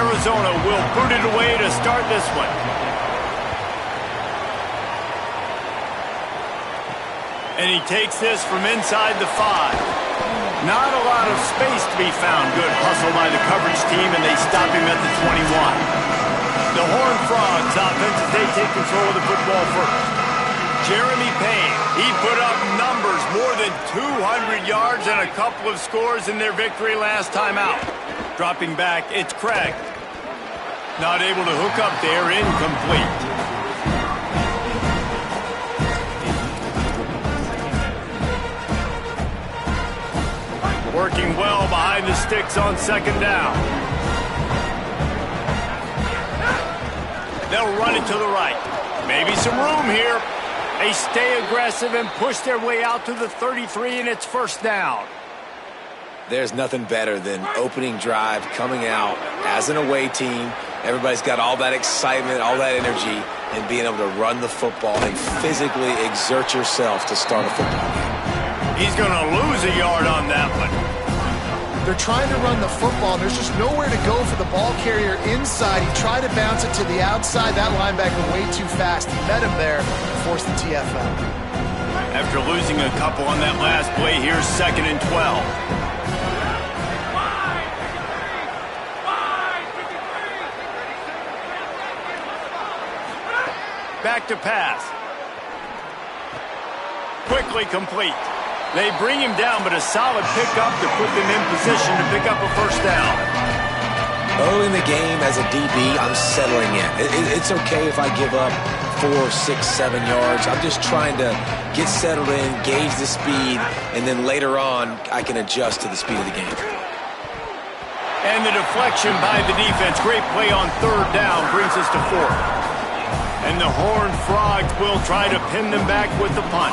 Arizona will boot it away to start this one. And he takes this from inside the 5. Not a lot of space to be found. Good hustle by the coverage team, and they stop him at the 21. The Horned Frogs offense as they take control of the football first. Jeremy Payne, he put up numbers, more than 200 yards and a couple of scores in their victory last time out. Dropping back, it's Craig. Not able to hook up there, incomplete. Working well behind the sticks on second down. They'll run it to the right. Maybe some room here. They stay aggressive and push their way out to the 33, and it's first down. There's nothing better than opening drive, coming out as an away team. Everybody's got all that excitement, all that energy, and being able to run the football and physically exert yourself to start a football game. He's going to lose a yard on that one. They're trying to run the football, and there's just nowhere to go for the ball carrier inside. He tried to bounce it to the outside. That linebacker way too fast. He met him there and forced the TFL. After losing a couple on that last play, here's 2nd and 12. Back to pass. Quickly complete. They bring him down, but a solid pickup to put them in position to pick up a first down. Early in the game, as a DB, I'm settling in. It's okay if I give up 4, 6, 7 yards. I'm just trying to get settled in, gauge the speed, and then later on, I can adjust to the speed of the game. And the deflection by the defense. Great play on third down brings us to 4th. And the Horned Frogs will try to pin them back with the punt.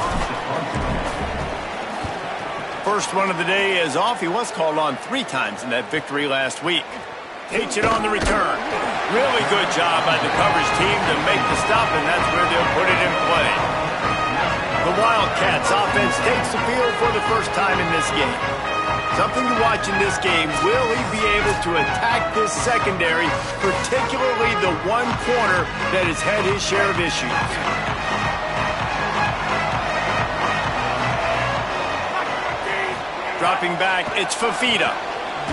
First one of the day is off. He was called on 3 times in that victory last week. Takes it on the return. Really good job by the coverage team to make the stop, and that's where they'll put it in play. The Wildcats offense takes the field for the first time in this game. Something to watch in this game. Will he be able to attack this secondary, particularly the one corner that has had his share of issues? Dropping back, it's Fafita.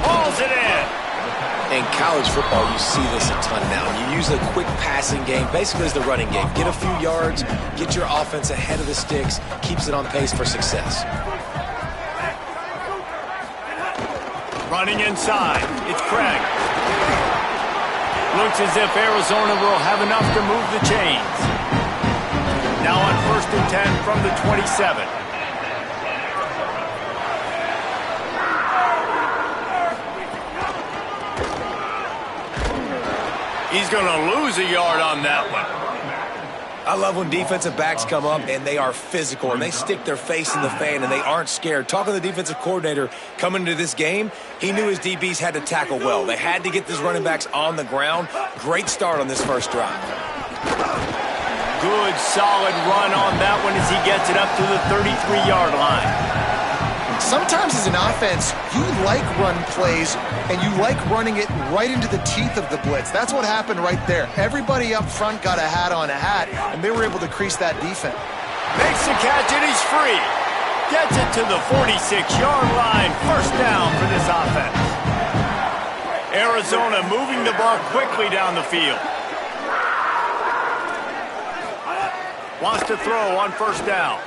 Hauls it in. In college football, you see this a ton now. You use a quick passing game, basically as the running game. Get a few yards, get your offense ahead of the sticks, keeps it on pace for success. Running inside, it's Craig. Looks as if Arizona will have enough to move the chains. Now on 1st and 10 from the 27. He's going to lose a yard on that one. I love when defensive backs come up and they are physical and they stick their face in the fan and they aren't scared. Talking to the defensive coordinator coming into this game, he knew his DBs had to tackle well. They had to get these running backs on the ground. Great start on this first drive. Good, solid run on that one as he gets it up to the 33-yard line. Sometimes as an offense, you like run plays, and you like running it right into the teeth of the blitz. That's what happened right there. Everybody up front got a hat on a hat, and they were able to crease that defense. Makes the catch, and he's free. Gets it to the 46-yard line. First down for this offense. Arizona moving the ball quickly down the field. Wants to throw on first down.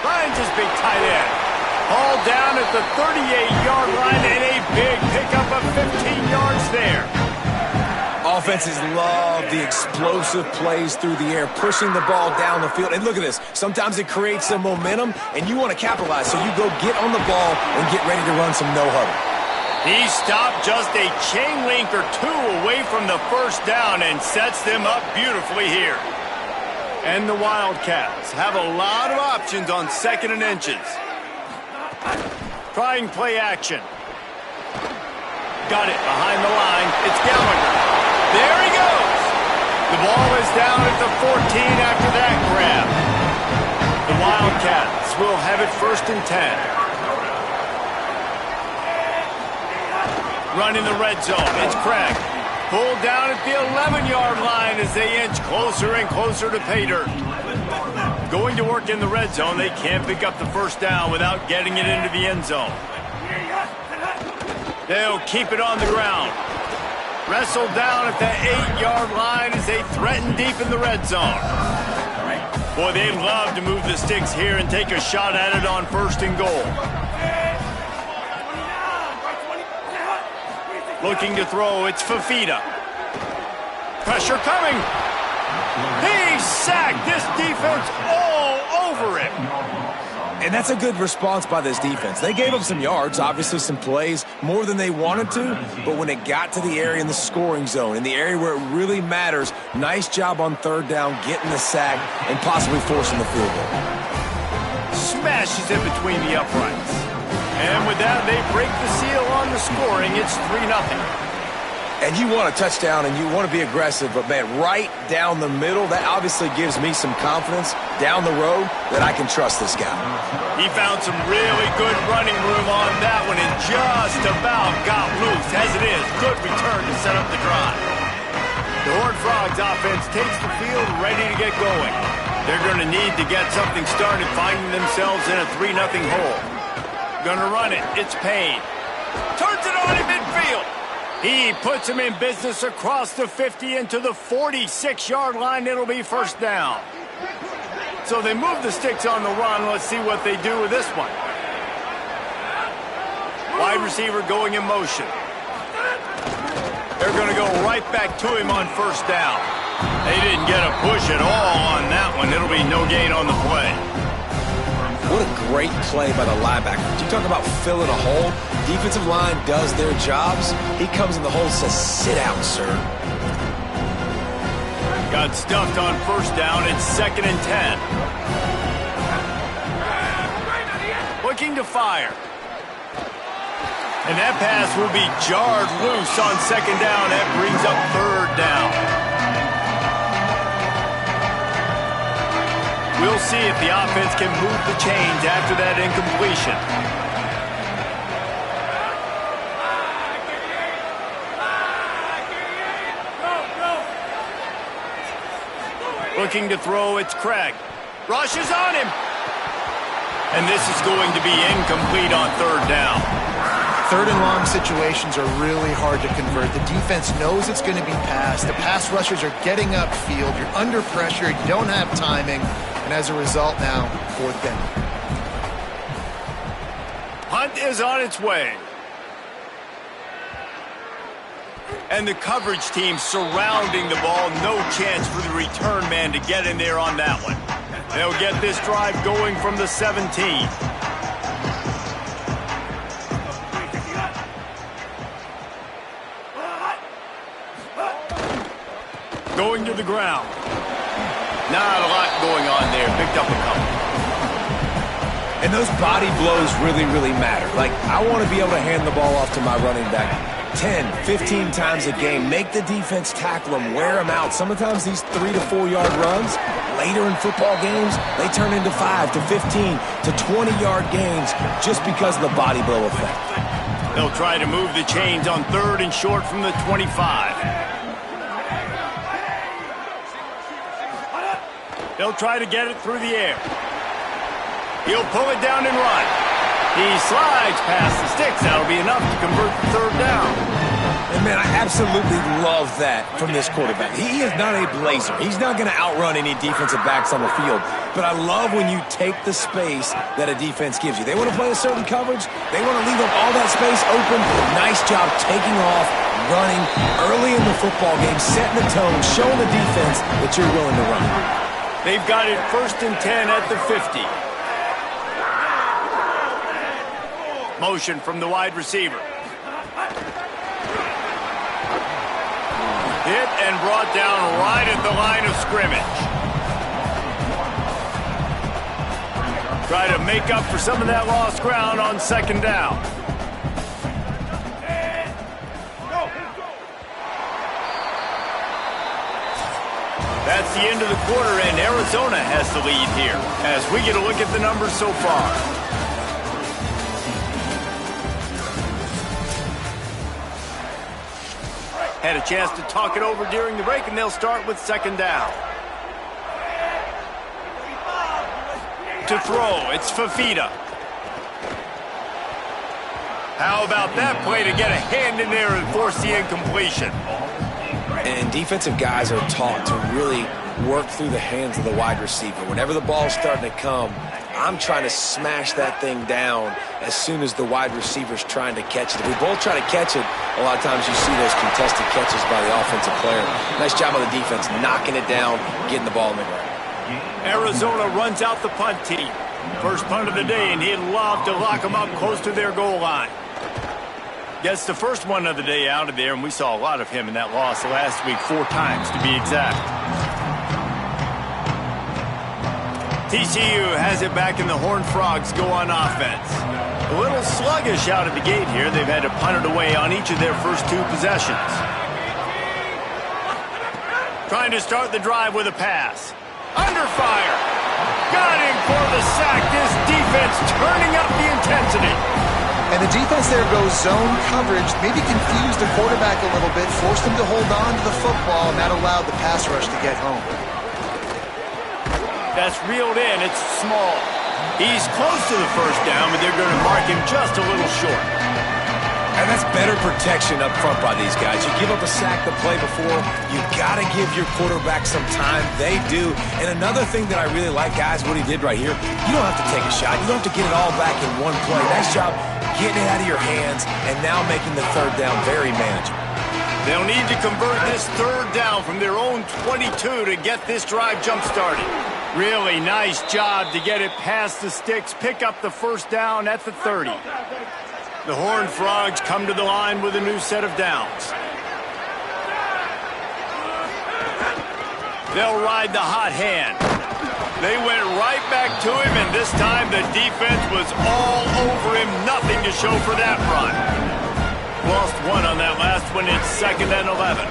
Finds his big tight end. All down at the 38-yard line, and a big pickup of 15 yards there. Offenses love the explosive plays through the air, pushing the ball down the field. And look at this. Sometimes it creates some momentum, and you want to capitalize. So you go get on the ball and get ready to run some no-huddle. He stopped just a chain link or 2 away from the first down and sets them up beautifully here. And the Wildcats have a lot of options on 2nd and inches. Trying play action. Got it behind the line. It's Gallagher. There he goes. The ball is down at the 14 after that grab. The Wildcats will have it 1st and 10. Run in the red zone. It's Craig. Pulled down at the 11-yard line as they inch closer and closer to pay dirt. Going to work in the red zone, they can't pick up the first down without getting it into the end zone. They'll keep it on the ground. Wrestled down at the 8-yard line as they threaten deep in the red zone. Boy, they'd love to move the sticks here and take a shot at it on 1st and goal. Looking to throw, it's Fafita. Pressure coming. He's sacked. This defense all over him. And that's a good response by this defense. They gave up some yards, obviously some plays, more than they wanted to, but when it got to the area in the scoring zone, in the area where it really matters, nice job on 3rd down, getting the sack, and possibly forcing the field goal. Smashes it between the uprights. And with that, they break the seal on the scoring. It's 3-0. And you want a touchdown and you want to be aggressive, but, man, right down the middle, that obviously gives me some confidence down the road that I can trust this guy. He found some really good running room on that one and just about got loose. As it is, good return to set up the drive. The Horned Frogs offense takes the field ready to get going. They're going to need to get something started, finding themselves in a 3-0 hole. Gonna run it. It's Payne. Turns it on in midfield. He puts him in business across the 50 into the 46-yard line. It'll be 1st down. So they move the sticks on the run. Let's see what they do with this one. Wide receiver going in motion. They're going to go right back to him on 1st down. They didn't get a push at all on that one. It'll be no gain on the play. What a great play by the linebacker. You talk about filling a hole. Defensive line does their jobs. He comes in the hole and says, sit out, sir. Got stuffed on 1st down. It's 2nd and 10. Looking to fire. And that pass will be jarred loose on 2nd down. That brings up 3rd down. We'll see if the offense can move the chains after that incompletion. Looking to throw, it's Craig. Rush is on him. And this is going to be incomplete on 3rd down. 3rd and long situations are really hard to convert. The defense knows it's going to be passed. The pass rushers are getting upfield. You're under pressure. You don't have timing. And as a result now, 4th down. Hunt is on its way. And the coverage team surrounding the ball. No chance for the return man to get in there on that one. They'll get this drive going from the 17. Going to the ground. Not a lot going on there. Picked up a couple. And those body blows really, really matter. Like, I want to be able to hand the ball off to my running back 10, 15 times a game. Make the defense tackle them, wear them out. Sometimes these 3 to 4 yard runs, later in football games, they turn into 5 to 15 to 20-yard gains just because of the body blow effect. They'll try to move the chains on 3rd and short from the 25. They'll try to get it through the air. He'll pull it down and run. He slides past the sticks. That'll be enough to convert the 3rd down. And, man, I absolutely love that from this quarterback. He is not a blazer. He's not going to outrun any defensive backs on the field. But I love when you take the space that a defense gives you. They want to play a certain coverage. They want to leave up all that space open. Nice job taking off, running early in the football game, setting the tone, showing the defense that you're willing to run. They've got it 1st and 10 at the 50. Motion from the wide receiver. Hit and brought down right at the line of scrimmage. Try to make up for some of that lost ground on 2nd down. That's the end of the quarter, and Arizona has the lead here as we get a look at the numbers so far. Had a chance to talk it over during the break, and they'll start with second down. To throw, it's Fifita. How about that play to get a hand in there and force the incompletion? And defensive guys are taught to really work through the hands of the wide receiver. Whenever the ball's starting to come, I'm trying to smash that thing down as soon as the wide receiver's trying to catch it. If we both try to catch it, a lot of times you see those contested catches by the offensive player. Nice job on the defense, knocking it down, getting the ball in the ground. Arizona runs out the punt team. First punt of the day, and he'd love to lock them up close to their goal line. Gets the first one of the day out of there, and we saw a lot of him in that loss last week, 4 times to be exact. TCU has it back, and the Horned Frogs go on offense. A little sluggish out of the gate here. They've had to punt it away on each of their first 2 possessions. Trying to start the drive with a pass. Under fire. Got him for the sack. This defense turning up the intensity. And the defense there goes zone coverage, maybe confused the quarterback a little bit, forced him to hold on to the football, and that allowed the pass rush to get home. That's reeled in. It's small. He's close to the first down, but they're going to mark him just a little short. And that's better protection up front by these guys. You give up a sack the play before, you got to give your quarterback some time. They do. And another thing that I really like, guys, what he did right here, you don't have to take a shot. You don't have to get it all back in one play. Nice job getting it out of your hands and now making the third down very manageable. They'll need to convert this third down from their own 22 to get this drive jump-started. Really nice job to get it past the sticks, pick up the first down at the 30. The Horned Frogs come to the line with a new set of downs. They'll ride the hot hand. They went right back to him, and this time the defense was all over him. Nothing to show for that run. Lost 1 on that last one. It's 2nd and 11.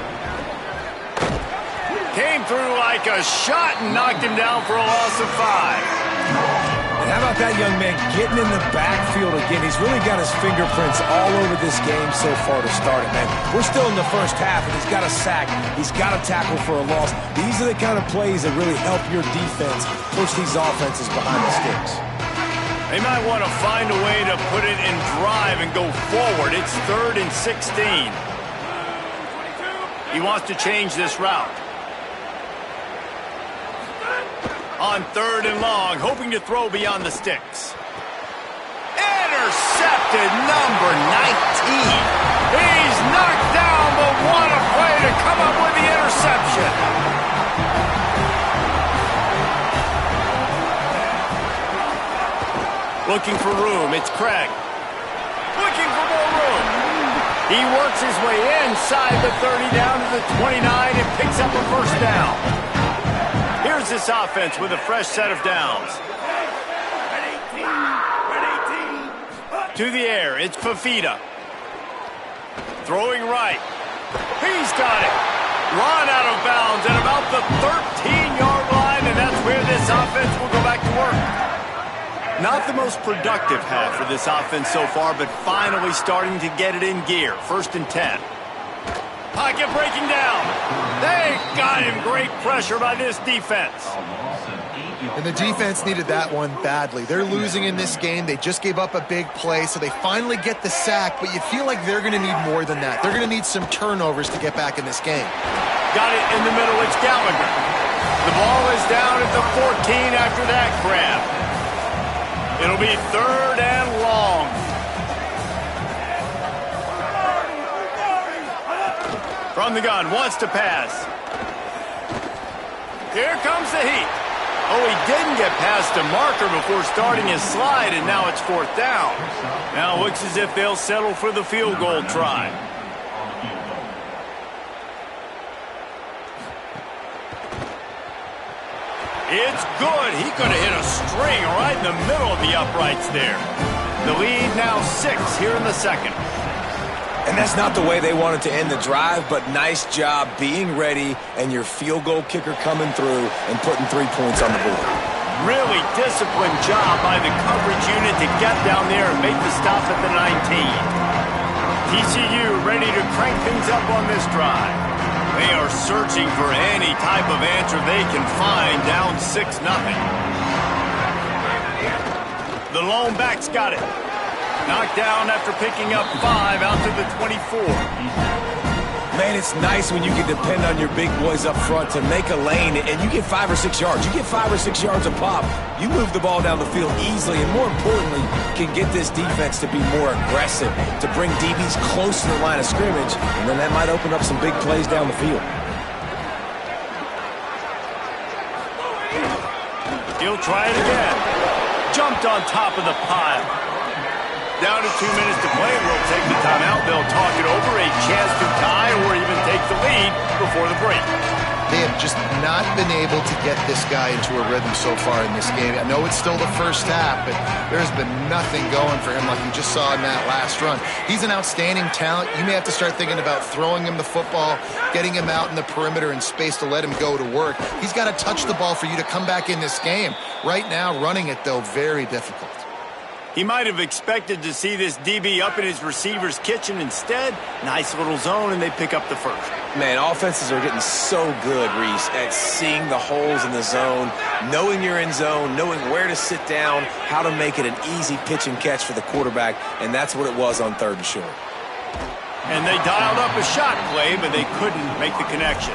Came through like a shot and knocked him down for a loss of 5. And how about that young man getting in the backfield again? He's really got his fingerprints all over this game so far to start it, man. We're still in the first half, and he's got a sack. He's got a tackle for a loss. These are the kind of plays that really help your defense push these offenses behind the sticks. They might want to find a way to put it in drive and go forward. It's 3rd and 16. He wants to change this route. On 3rd and long, hoping to throw beyond the sticks. Intercepted, number 19. He's knocked down, but what a play to come up with the interception. Looking for room, it's Craig. Looking for more room. He works his way inside the 30 down to the 29 and picks up a first down. Here's this offense with a fresh set of downs. To the air, it's Fifita. Throwing right. He's got it. Run out of bounds at about the 13-yard line, and that's where this offense will go back to work. Not the most productive half for this offense so far, but finally starting to get it in gear. 1st and 10. Pocket breaking down. They got him. Great pressure by this defense. And the defense needed that one badly. They're losing in this game. They just gave up a big play, so they finally get the sack, but you feel like they're going to need more than that. They're going to need some turnovers to get back in this game. Got it in the middle. It's Gallagher. The ball is down at the 14 after that grab. It'll be 3rd and long. From the gun, wants to pass. Here comes the heat. Oh, he didn't get past a marker before starting his slide, and now it's 4th down. Now it looks as if they'll settle for the field goal try. It's good. He could have hit a string right in the middle of the uprights there. The lead now 6 here in the 2nd. And that's not the way they wanted to end the drive, but nice job being ready and your field goal kicker coming through and putting 3 points on the board. Really disciplined job by the coverage unit to get down there and make the stop at the 19. TCU ready to crank things up on this drive. They are searching for any type of answer they can find, down 6-0. The lone back's got it. Knocked down after picking up 5 out to the 24. Man, it's nice when you can depend on your big boys up front to make a lane and you get 5 or 6 yards. You get 5 or 6 yards a pop. You move the ball down the field easily and, more importantly, can get this defense to be more aggressive, to bring DBs close to the line of scrimmage, and then that might open up some big plays down the field. He'll try it again. Jumped on top of the pile. Down to 2 minutes to play. We'll take the timeout. They'll talk it over. A chance to tie or even take the lead before the break. They have just not been able to get this guy into a rhythm so far in this game. I know it's still the first half, but there's been nothing going for him like you just saw in that last run. He's an outstanding talent. You may have to start thinking about throwing him the football, getting him out in the perimeter and space to let him go to work. He's got to touch the ball for you to come back in this game. Right now, running it, though, very difficult. He might have expected to see this DB up in his receiver's kitchen. Instead, nice little zone, and they pick up the first. Man, offenses are getting so good, Reese, at seeing the holes in the zone, knowing you're in zone, knowing where to sit down, how to make it an easy pitch and catch for the quarterback, and that's what it was on 3rd and short. And they dialed up a shot play, but they couldn't make the connection.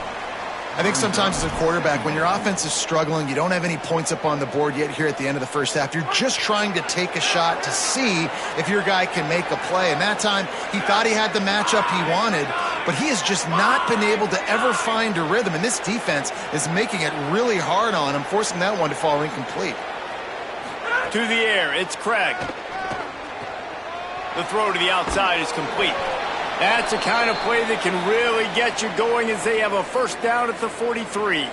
I think sometimes as a quarterback, when your offense is struggling, you don't have any points up on the board yet here at the end of the first half. You're just trying to take a shot to see if your guy can make a play. And that time, he thought he had the matchup he wanted, but he has just not been able to ever find a rhythm. And this defense is making it really hard on him, forcing that one to fall incomplete. To the air, it's Craig. The throw to the outside is complete. That's the kind of play that can really get you going as they have a first down at the 43.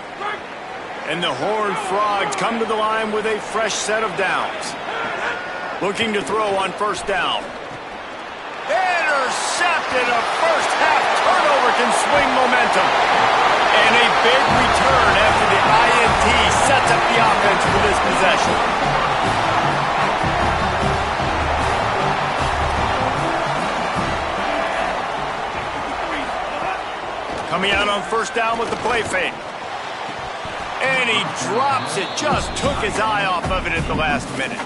And the Horned Frogs come to the line with a fresh set of downs. Looking to throw on first down. Intercepted. A first half turnover can swing momentum. And a big return after the INT sets up the offense for this possession. Coming out on first down with the play fake. And he drops it. Just took his eye off of it at the last minute.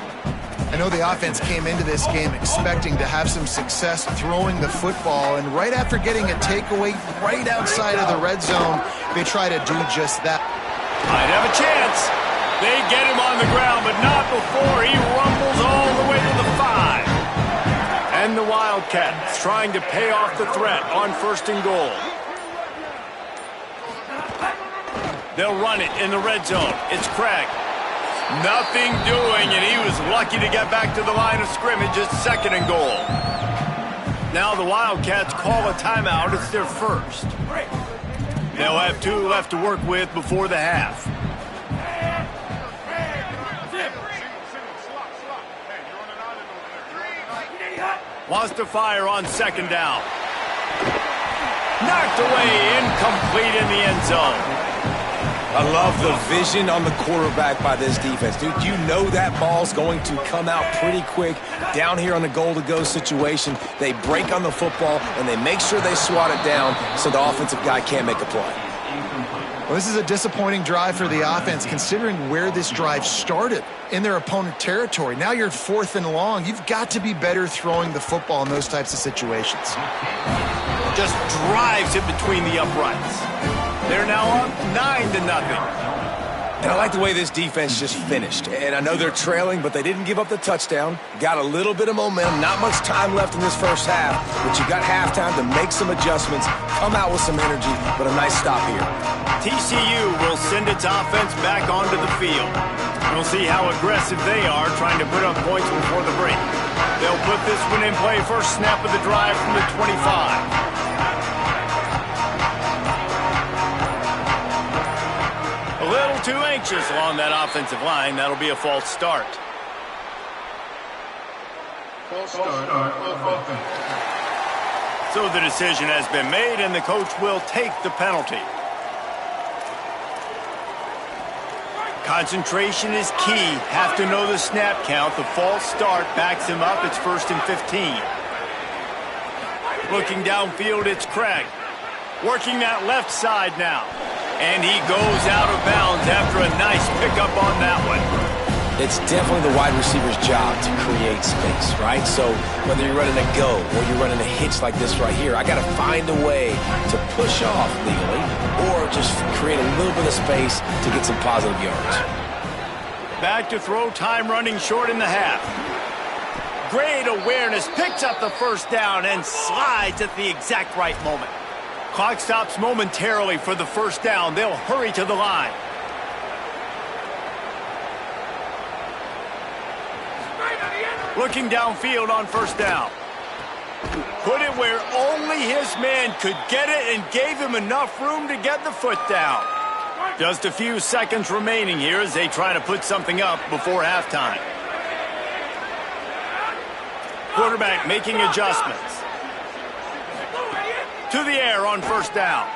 I know the offense came into this game expecting to have some success throwing the football, and right after getting a takeaway right outside of the red zone, they try to do just that. Might have a chance. They get him on the ground, but not before he rumbles all the way to the 5. And the Wildcats trying to pay off the threat on 1st and goal. They'll run it in the red zone. It's Craig. Nothing doing, and he was lucky to get back to the line of scrimmage at 2nd and goal. Now the Wildcats call a timeout. It's their first. They'll have 2 left to work with before the half. Wants to fire on 2nd down. Knocked away, incomplete in the end zone. I love the vision on the quarterback by this defense. Dude, you know that ball's going to come out pretty quick. Down here on the goal-to-go situation, they break on the football, and they make sure they swat it down so the offensive guy can't make a play. Well, this is a disappointing drive for the offense, considering where this drive started, in their opponent territory. Now you're 4th and long. You've got to be better throwing the football in those types of situations. Just drives it between the uprights. They're now up 9-0. And I like the way this defense just finished. And I know they're trailing, but they didn't give up the touchdown. Got a little bit of momentum. Not much time left in this first half, but you got halftime to make some adjustments, come out with some energy, but a nice stop here. TCU will send its offense back onto the field. We'll see how aggressive they are trying to put up points before the break. They'll put this one in play first snap of the drive from the 25. A little too anxious along that offensive line. That'll be a false start. False start on offense. So the decision has been made, and the coach will take the penalty. Concentration is key. Have to know the snap count. The false start backs him up. It's 1st and 15. Looking downfield, it's Craig. Working that left side now. And he goes out of bounds after a nice pickup on that one. It's definitely the wide receiver's job to create space, right? So whether you're running a go or you're running a hitch like this right here, I got to find a way to push off legally or just create a little bit of space to get some positive yards. Back to throw, time running short in the half. Great awareness, picks up the first down and slides at the exact right moment. Clock stops momentarily for the first down. They'll hurry to the line. Looking downfield on first down. Put it where only his man could get it and gave him enough room to get the foot down. Just a few seconds remaining here as they try to put something up before halftime. Quarterback making adjustments. To the air on first down.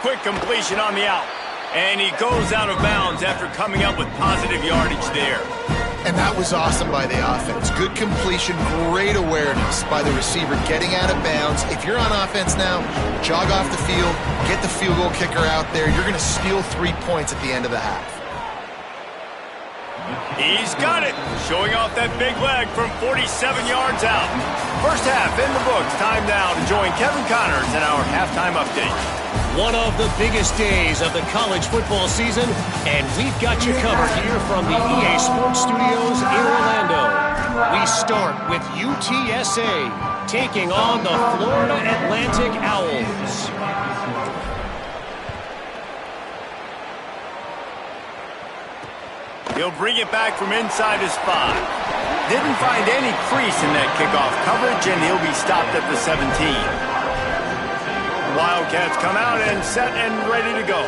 Quick completion on the out. And he goes out of bounds after coming up with positive yardage there. And that was awesome by the offense. Good completion, great awareness by the receiver getting out of bounds. If you're on offense now, jog off the field, get the field goal kicker out there. You're going to steal 3 points at the end of the half. He's got it. Showing off that big leg from 47 yards out. First half in the books. Time now to join Kevin Connors in our halftime update. One of the biggest days of the college football season, and we've got you covered here from the EA Sports Studios in Orlando. We start with UTSA taking on the Florida Atlantic Owls. He'll bring it back from inside his 5. Didn't find any crease in that kickoff coverage, and he'll be stopped at the 17. Wildcats come out and set and ready to go.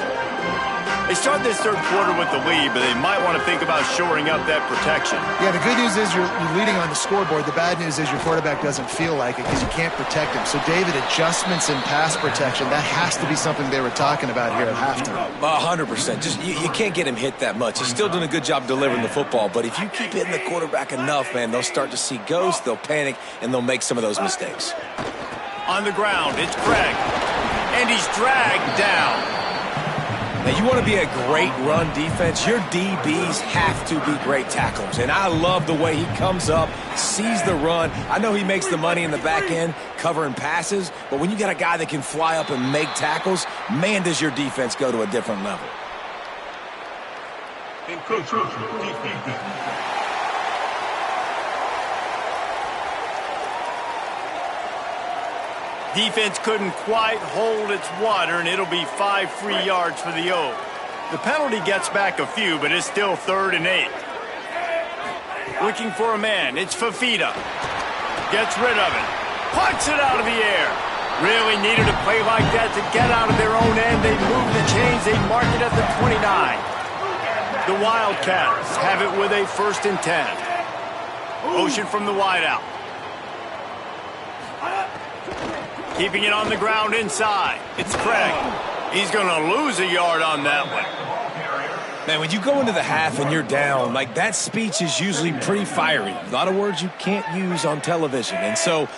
They start this third quarter with the lead, but they might want to think about shoring up that protection. Yeah, the good news is you're leading on the scoreboard. The bad news is your quarterback doesn't feel like it because you can't protect him. So, David, adjustments in pass protection, that has to be something they were talking about here at halftime. 100%. Just you can't get him hit that much. He's still doing a good job delivering the football, but if you keep hitting the quarterback enough, man, they'll start to see ghosts, they'll panic, and they'll make some of those mistakes. On the ground, it's Craig. And he's dragged down. Now, you want to be a great run defense, your DBs have to be great tacklers. And I love the way he comes up, sees the run. I know he makes the money in the back end covering passes, but when you got a guy that can fly up and make tackles, man, does your defense go to a different level. Defense couldn't quite hold its water, and it'll be 5 free yards for the O. The penalty gets back a few, but it's still 3rd and 8. Looking for a man. It's Fafita. Gets rid of it. Punts it out of the air. Really needed a play like that to get out of their own end. They move the chains. They mark it at the 29. The Wildcats have it with a 1st and 10. Motion from the wideout. Keeping it on the ground inside. It's Craig. He's going to lose a yard on that one. Man, when you go into the half and you're down, like that speech is usually pretty fiery. A lot of words you can't use on television. And so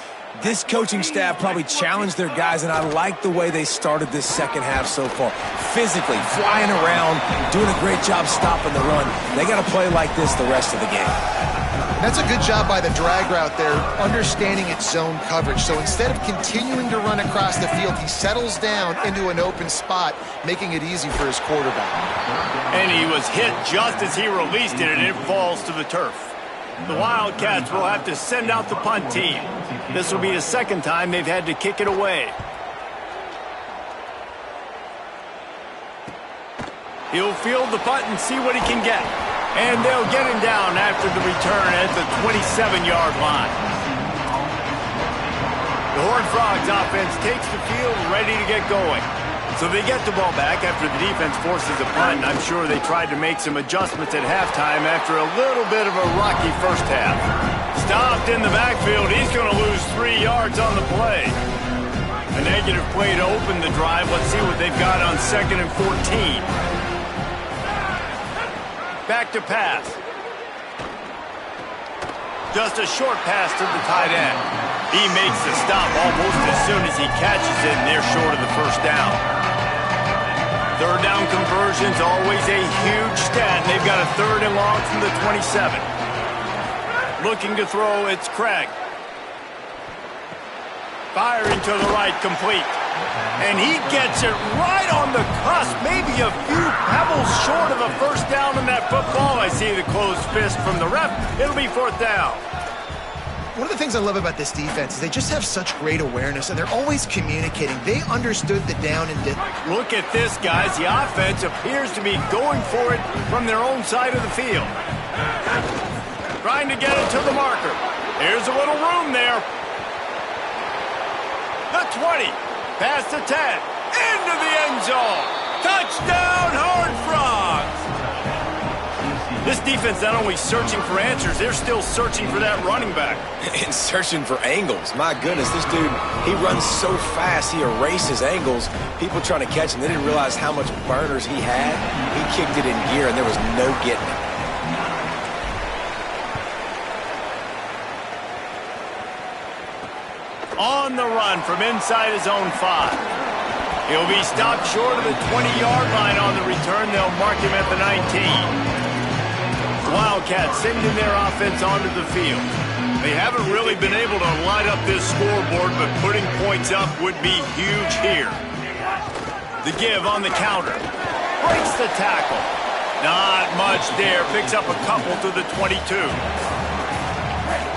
this coaching staff probably challenged their guys, and I like the way they started this second half so far. Physically, flying around, doing a great job stopping the run. They got to play like this the rest of the game. That's a good job by the drag route there, understanding its zone coverage. So instead of continuing to run across the field, he settles down into an open spot, making it easy for his quarterback. And he was hit just as he released it, and it falls to the turf. The Wildcats will have to send out the punt team. This will be the 2nd time they've had to kick it away. He'll field the punt and see what he can get. And they'll get him down after the return at the 27-yard line. The Horned Frogs offense takes the field, ready to get going. So they get the ball back after the defense forces a punt. I'm sure they tried to make some adjustments at halftime after a little bit of a rocky first half. Stopped in the backfield. He's going to lose 3 yards on the play. A negative play to open the drive. Let's see what they've got on 2nd and 14. Back to pass. Just a short pass to the tight end. He makes the stop almost as soon as he catches it, and they're short of the first down. Third down conversion's always a huge stat, and they've got a 3rd and long from the 27. Looking to throw, it's Craig. Firing to the right, complete. And he gets it right on the cusp, maybe a few pebbles short of a first down in that football. I see the closed fist from the ref. It'll be 4th down. One of the things I love about this defense is they just have such great awareness, and they're always communicating. They understood the down and did. Look at this, guys. The offense appears to be going for it from their own side of the field. Trying to get it to the marker. Here's a little room there. The 20. Past the 10. Into the end zone. Touchdown, Horned Frogs. This defense not only searching for answers, they're still searching for that running back. And searching for angles. My goodness, this dude, he runs so fast, he erases angles. People trying to catch him, they didn't realize how much burners he had. He kicked it in gear, and there was no getting it. On the run from inside his own 5. He'll be stopped short of the 20-yard line on the return. They'll mark him at the 19. Wildcats sending their offense onto the field. They haven't really been able to light up this scoreboard, but putting points up would be huge here. The give on the counter. Breaks the tackle. Not much there. Picks up a couple to the 22.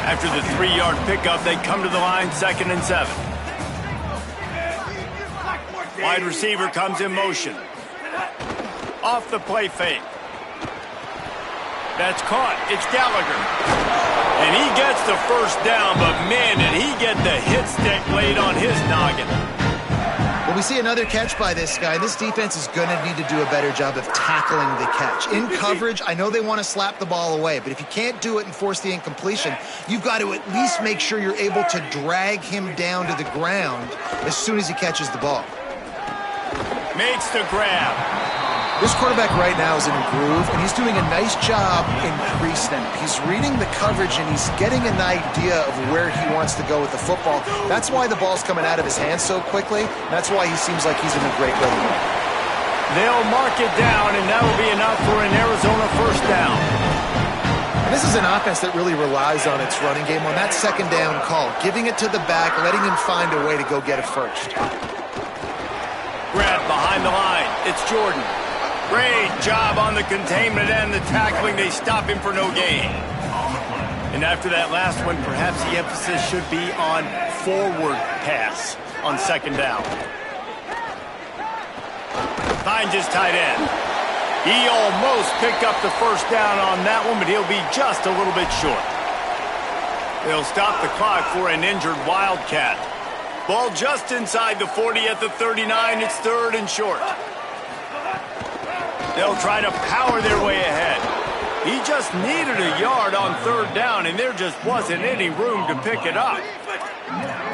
After the 3-yard pickup, they come to the line, 2nd and 7. Wide receiver comes in motion. Off the play fake. That's caught. It's Gallagher. And he gets the first down, but man, did he get the hit stick laid on his noggin. When we see another catch by this guy, this defense is going to need to do a better job of tackling the catch. In coverage, I know they want to slap the ball away, but if you can't do it and force the incompletion, you've got to at least make sure you're able to drag him down to the ground as soon as he catches the ball. Makes the grab. This quarterback right now is in a groove, and he's doing a nice job in pre-snap. He's reading the coverage, and he's getting an idea of where he wants to go with the football. That's why the ball's coming out of his hands so quickly. That's why he seems like he's in a great rhythm. They'll mark it down, and that will be enough for an Arizona first down. And this is an offense that really relies on its running game on that 2nd down call, giving it to the back, letting him find a way to go get it first. Grab behind the line. It's Jordan. Great job on the containment and the tackling. They stop him for no gain. And after that last one, perhaps the emphasis should be on forward pass on 2nd down. Finds his tight end. He almost picked up the first down on that one, but he'll be just a little bit short. They'll stop the clock for an injured Wildcat. Ball just inside the 40 at the 39. It's 3rd and short. They'll try to power their way ahead. He just needed a yard on 3rd down, and there just wasn't any room to pick it up.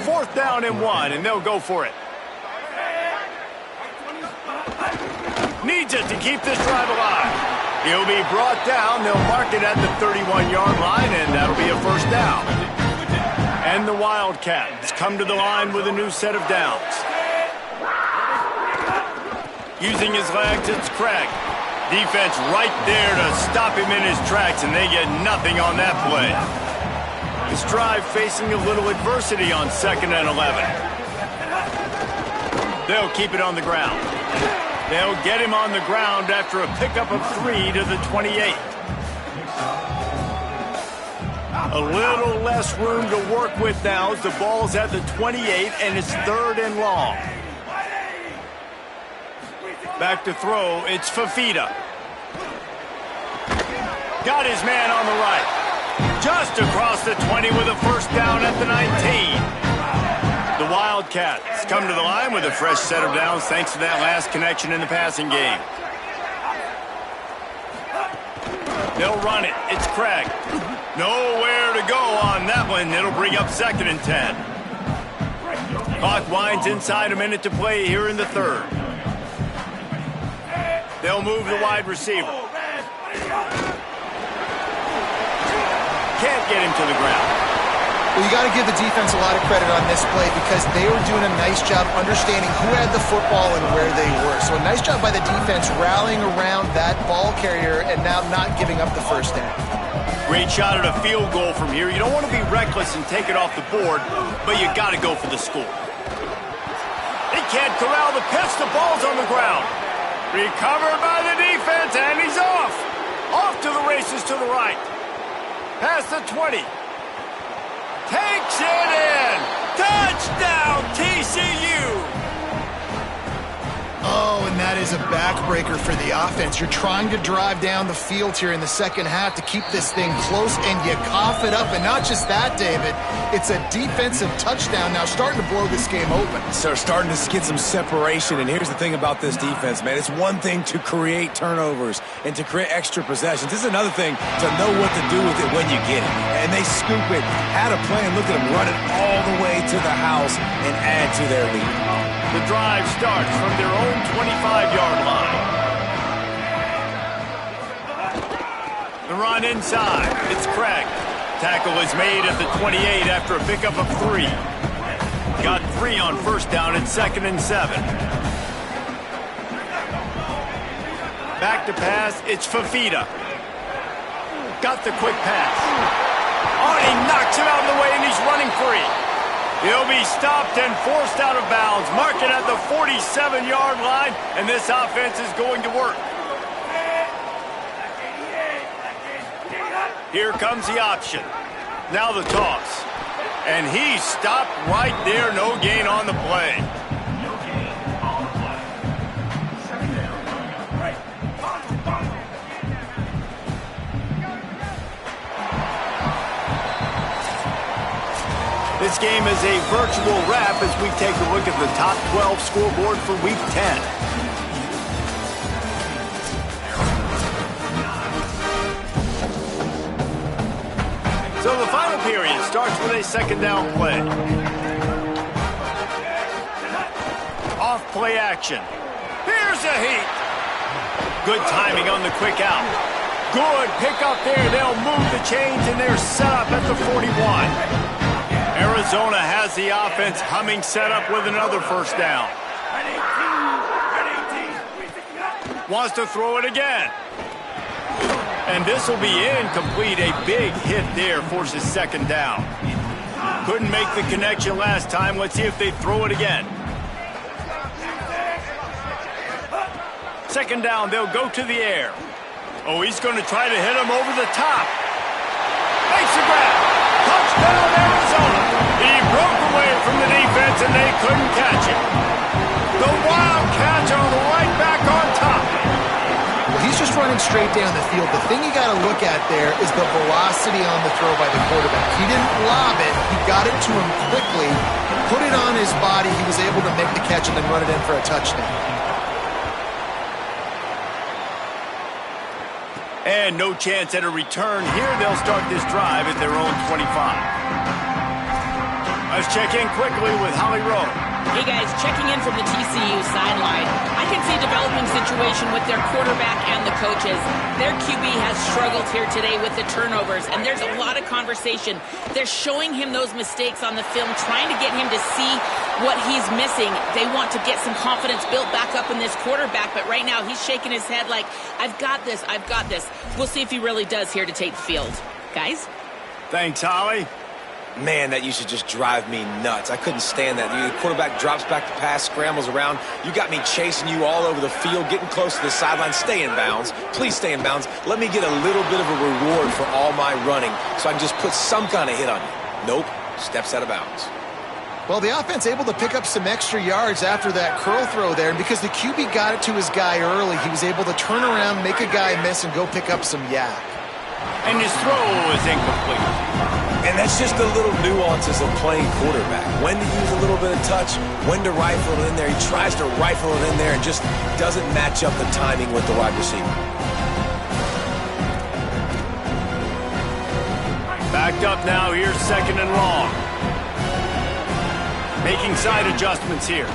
4th down and 1, and they'll go for it. Needs it to keep this drive alive. He'll be brought down. They'll mark it at the 31-yard line, and that'll be a first down. And the Wildcats come to the line with a new set of downs. Using his legs, it's Craig. Defense right there to stop him in his tracks, and they get nothing on that play. This drive facing a little adversity on 2nd and 11. They'll keep it on the ground. They'll get him on the ground after a pickup of 3 to the 28. A little less room to work with now as the ball's at the 28, and it's 3rd and long. Back to throw, it's Fafita. Got his man on the right. Just across the 20 with a first down at the 19. The Wildcats come to the line with a fresh set of downs thanks to that last connection in the passing game. They'll run it. It's Craig. Nowhere to go on that one. It'll bring up 2nd and 10. Clock winds inside a minute to play here in the 3rd. They'll move the wide receiver. Can't get him to the ground. Well, you got to give the defense a lot of credit on this play because they were doing a nice job understanding who had the football and where they were. So a nice job by the defense rallying around that ball carrier and now not giving up the first down. Great shot at a field goal from here. You don't want to be reckless and take it off the board, but you got to go for the score. He can't corral the pitch. The ball's on the ground. Recovered by the defense, and he's off. Off to the races to the right. Past the 20. Takes it in. Touchdown, TCU. Oh, and that is a backbreaker for the offense. You're trying to drive down the field here in the second half to keep this thing close, and you cough it up. And not just that, David, it's a defensive touchdown now starting to blow this game open. So starting to get some separation, and here's the thing about this defense, man. It's one thing to create turnovers and to create extra possessions. This is another thing to know what to do with it when you get it. And they scoop it, had a plan, look at them run it all the way to the house and add to their lead. The drive starts from their own 25-yard line. The run inside. It's Craig. Tackle is made at the 28 after a pickup of 3. Got 3 on first down at 2nd and 7. Back to pass. It's Fafita. Got the quick pass. Oh, and he knocks him out of the way, and he's running free. He'll be stopped and forced out of bounds. Mark it at the 47-yard line, and this offense is going to work. Here comes the option. Now the toss. And he stopped right there. No gain on the play. This game is a virtual wrap as we take a look at the top 12 scoreboard for Week 10. So the final period starts with a second down play. Off play action. Here's a heat. Good timing on the quick out. Good pick up there. They'll move the chains and they're set up at the 41. Arizona has the offense humming, set up with another first down. Wants to throw it again. And this will be incomplete. A big hit there forces second down. Couldn't make the connection last time. Let's see if they throw it again. Second down, they'll go to the air. Oh, he's going to try to hit him over the top. Makes a grab. Touchdown, Arizona. He broke away from the defense, and they couldn't catch him. The Wildcats are right back on top. Well, he's just running straight down the field. The thing you got to look at there is the velocity on the throw by the quarterback. He didn't lob it. He got it to him quickly, put it on his body. He was able to make the catch and then run it in for a touchdown. And no chance at a return here. They'll start this drive at their own 25. Let's check in quickly with Holly Rowe. Hey guys, checking in from the TCU sideline. I can see a developing situation with their quarterback and the coaches. Their QB has struggled here today with the turnovers, and there's a lot of conversation. They're showing him those mistakes on the film, trying to get him to see what he's missing. They want to get some confidence built back up in this quarterback, but right now he's shaking his head like, I've got this, I've got this. We'll see if he really does here to take the field. Guys? Thanks, Holly. Man, that used to just drive me nuts. I couldn't stand that. The quarterback drops back to pass, scrambles around. You got me chasing you all over the field, getting close to the sideline. Stay in bounds. Please stay in bounds. Let me get a little bit of a reward for all my running so I can just put some kind of hit on you. Nope. Steps out of bounds. Well, the offense able to pick up some extra yards after that curl throw there, and because the QB got it to his guy early, he was able to turn around, make a guy miss, and go pick up some yak. And his throw is incomplete. And that's just the little nuances of playing quarterback. When to use a little bit of touch, when to rifle it in there. He tries to rifle it in there and just doesn't match up the timing with the wide receiver. Backed up now, here's second and long. Making side adjustments here.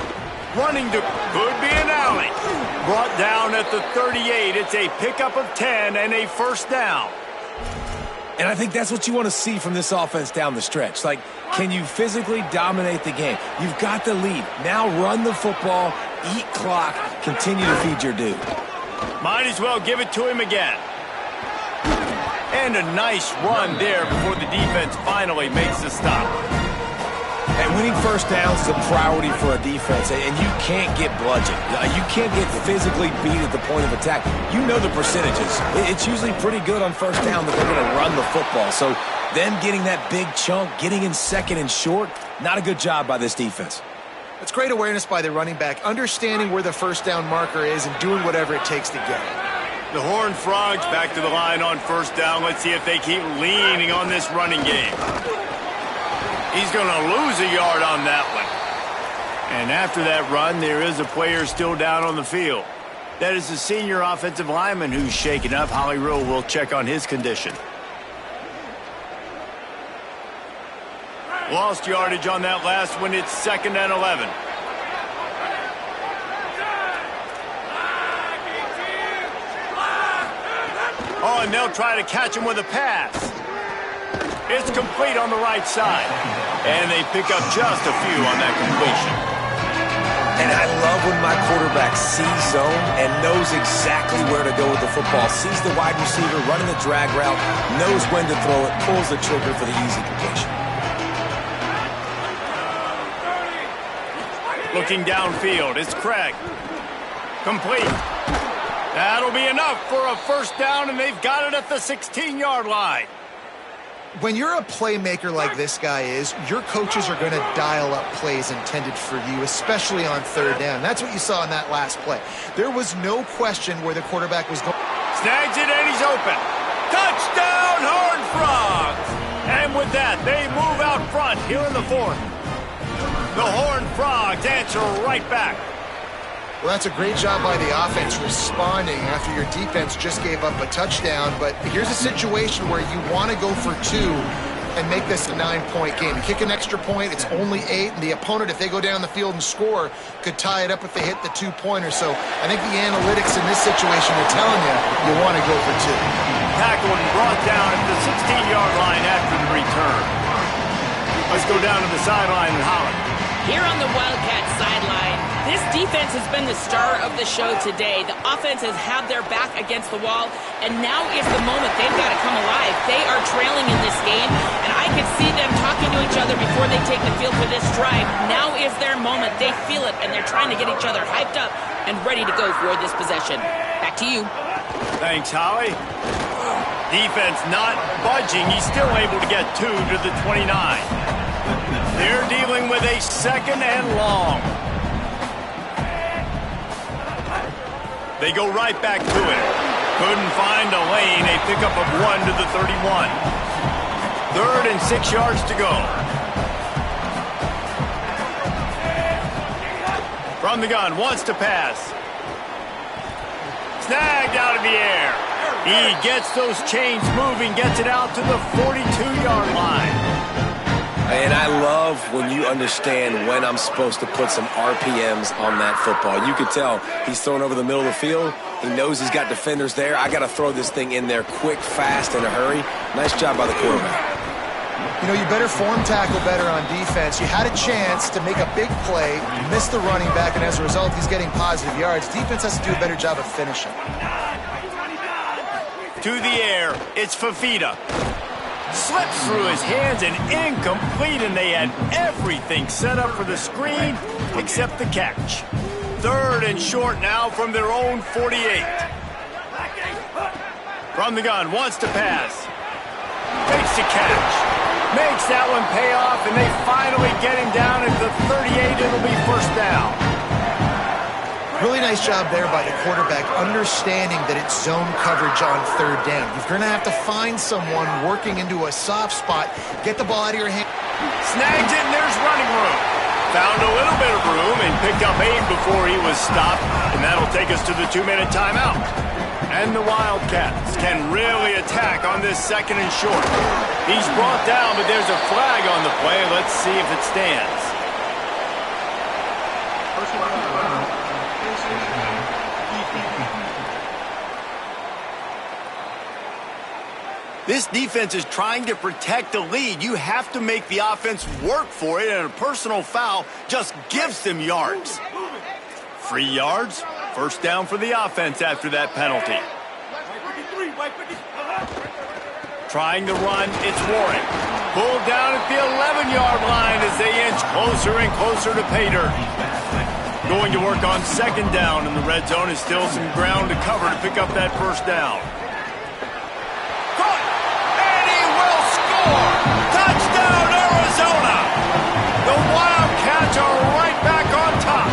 Running to, could be an alley. Brought down at the 38. It's a pickup of 10 and a first down. And I think that's what you want to see from this offense down the stretch. Like, can you physically dominate the game? You've got the lead. Now run the football, eat clock, continue to feed your dude. Might as well give it to him again. And a nice run there before the defense finally makes the stop. And winning first downs is a priority for a defense, and you can't get bludgeoned. You can't get physically beat at the point of attack. You know the percentages. It's usually pretty good on first down that they're going to run the football. So them getting that big chunk, getting in second and short, not a good job by this defense. It's great awareness by the running back, understanding where the first down marker is and doing whatever it takes to get it. The Horned Frogs back to the line on first down. Let's see if they keep leaning on this running game. He's going to lose a yard on that one. And after that run, there is a player still down on the field. That is the senior offensive lineman who's shaken up. Holly Rowe will check on his condition. Lost yardage on that last one. It's 2nd and 11. Oh, and they'll try to catch him with a pass. It's complete on the right side. And they pick up just a few on that completion. And I love when my quarterback sees zone and knows exactly where to go with the football. Sees the wide receiver running the drag route, knows when to throw it, pulls the trigger for the easy completion. Looking downfield, it's Craig. Complete. That'll be enough for a first down, and they've got it at the 16-yard line. When you're a playmaker like this guy is, your coaches are going to dial up plays intended for you, especially on third down. That's what you saw in that last play. There was no question where the quarterback was going. Snags it, and he's open. Touchdown, Horned Frogs! And with that, they move out front here in the fourth. The Horned Frogs answer right back. Well, that's a great job by the offense responding after your defense just gave up a touchdown. But here's a situation where you want to go for 2 and make this a 9-point game. You kick an extra point, it's only 8, and the opponent, if they go down the field and score, could tie it up if they hit the 2-pointer. So I think the analytics in this situation are telling you want to go for 2. Tackled and brought down at the 16-yard line after the return. Let's go down to the sideline in Holland. Here on the Wildcat sideline, this defense has been the star of the show today. The offense has had their back against the wall, and now is the moment they've got to come alive. They are trailing in this game, and I can see them talking to each other before they take the field for this drive. Now is their moment. They feel it, and they're trying to get each other hyped up and ready to go for this possession. Back to you. Thanks, Holly. Defense not budging. He's still able to get 2 to the 29. They're dealing with a 2nd and long. They go right back to it. Couldn't find a lane. A pickup of 1 to the 31. 3rd and 6 yards to go. From the gun, wants to pass. Snagged out of the air. He gets those chains moving, gets it out to the 42-yard line. And I love when you understand when I'm supposed to put some RPMs on that football. You could tell he's throwing over the middle of the field. He knows he's got defenders there. I got to throw this thing in there quick, fast, in a hurry. Nice job by the quarterback. You know, you better form tackle better on defense. You had a chance to make a big play, missed the running back, and as a result, he's getting positive yards. Defense has to do a better job of finishing. To the air, it's Fafita. Slips through his hands and incomplete, and they had everything set up for the screen except the catch. 3rd and short now from their own 48. From the gun, wants to pass. Makes the catch. Makes that one pay off, and they finally get him down at the 38. It'll be first down. Really nice job there by the quarterback, understanding that it's zone coverage on 3rd down. You're going to have to find someone working into a soft spot. Get the ball out of your hand. Snags it, and there's running room. Found a little bit of room and picked up 8 before he was stopped, and that'll take us to the 2-minute timeout. And the Wildcats can really attack on this 2nd and short. He's brought down, but there's a flag on the play. Let's see if it stands. This defense is trying to protect the lead. You have to make the offense work for it, and a personal foul just gives them yards. 3 yards, first down for the offense after that penalty. Trying to run, it's Warren. Pulled down at the 11-yard line as they inch closer and closer to pay dirt. Going to work on second down, and the red zone is still some ground to cover to pick up that first down. Caught! And he will score! Touchdown, Arizona! The Wildcats are right back on top.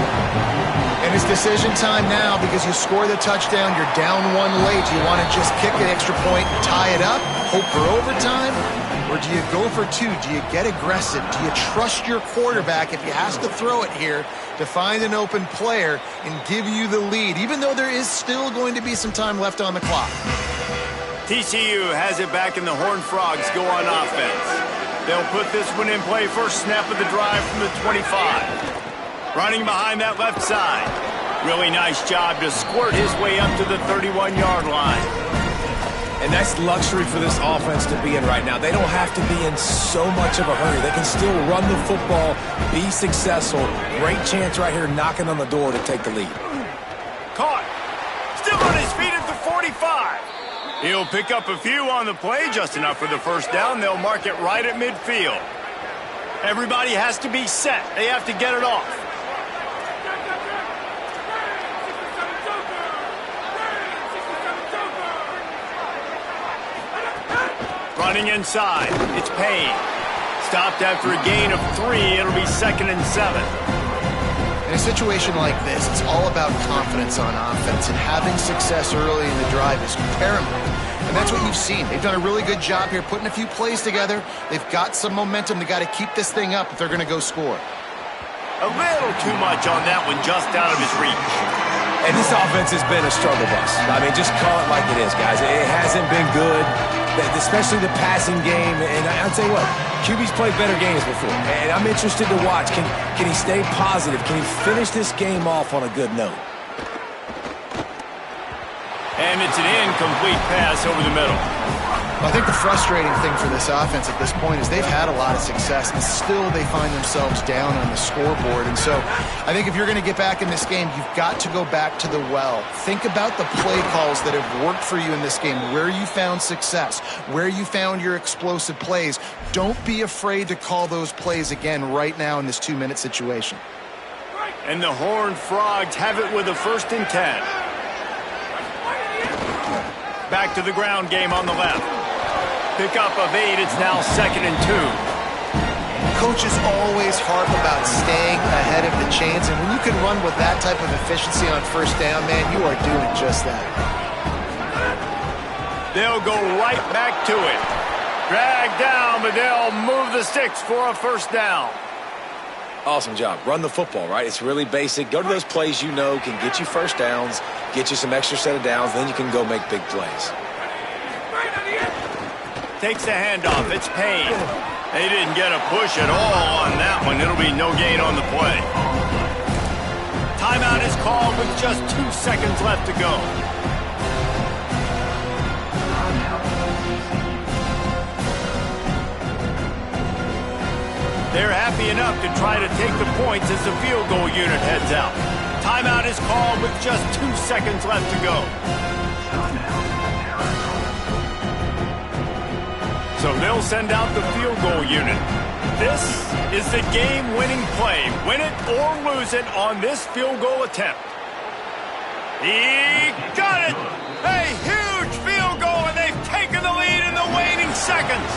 And it's decision time now because you score the touchdown, you're down one late. Do you want to just kick an extra point and tie it up, hope for overtime? Or do you go for two? Do you get aggressive? Do you trust your quarterback if he has to throw it here to find an open player and give you the lead, even though there is still going to be some time left on the clock? TCU has it back, and the Horned Frogs go on offense. They'll put this one in play first snap of the drive from the 25. Running behind that left side. Really nice job to squirt his way up to the 31-yard line. And that's luxury for this offense to be in right now. They don't have to be in so much of a hurry. They can still run the football, be successful. Great chance right here knocking on the door to take the lead. Caught. Still on his feet at the 45. He'll pick up a few on the play, just enough for the first down. They'll mark it right at midfield. Everybody has to be set. They have to get it off. Running inside, it's Payne. Stopped after a gain of 3, it'll be 2nd and 7. In a situation like this, it's all about confidence on offense, and having success early in the drive is paramount. And that's what you've seen. They've done a really good job here putting a few plays together. They've got some momentum. They've got to keep this thing up if they're going to go score. A little too much on that one, just out of his reach. And this offense has been a struggle bus. I mean, just call it like it is, guys. It hasn't been good, especially the passing game. And I'll tell you what, QB's played better games before. And I'm interested to watch. Can he stay positive? Can he finish this game off on a good note? And it's an incomplete pass over the middle. I think the frustrating thing for this offense at this point is they've had a lot of success, and still they find themselves down on the scoreboard. And so I think if you're going to get back in this game, you've got to go back to the well. Think about the play calls that have worked for you in this game, where you found success, where you found your explosive plays. Don't be afraid to call those plays again right now in this 2-minute situation. And the Horned Frogs have it with a 1st and 10. Back to the ground game on the left. Pickup of 8, it's now 2nd and 2. Coaches always harp about staying ahead of the chains, and when you can run with that type of efficiency on first down, man, you are doing just that. They'll go right back to it. Dragged down, but they'll move the sticks for a first down. Awesome job. Run the football, right? It's really basic. Go to those plays you know can get you first downs, get you some extra set of downs, then you can go make big plays. Takes the handoff. It's Payne. They didn't get a push at all on that one. It'll be no gain on the play. Timeout is called with just 2 seconds left to go. They're happy enough to try to take the points as the field goal unit heads out. Timeout is called with just 2 seconds left to go. So they'll send out the field goal unit. This is the game-winning play. Win it or lose it on this field goal attempt. He got it! A huge field goal, and they've taken the lead in the waning seconds.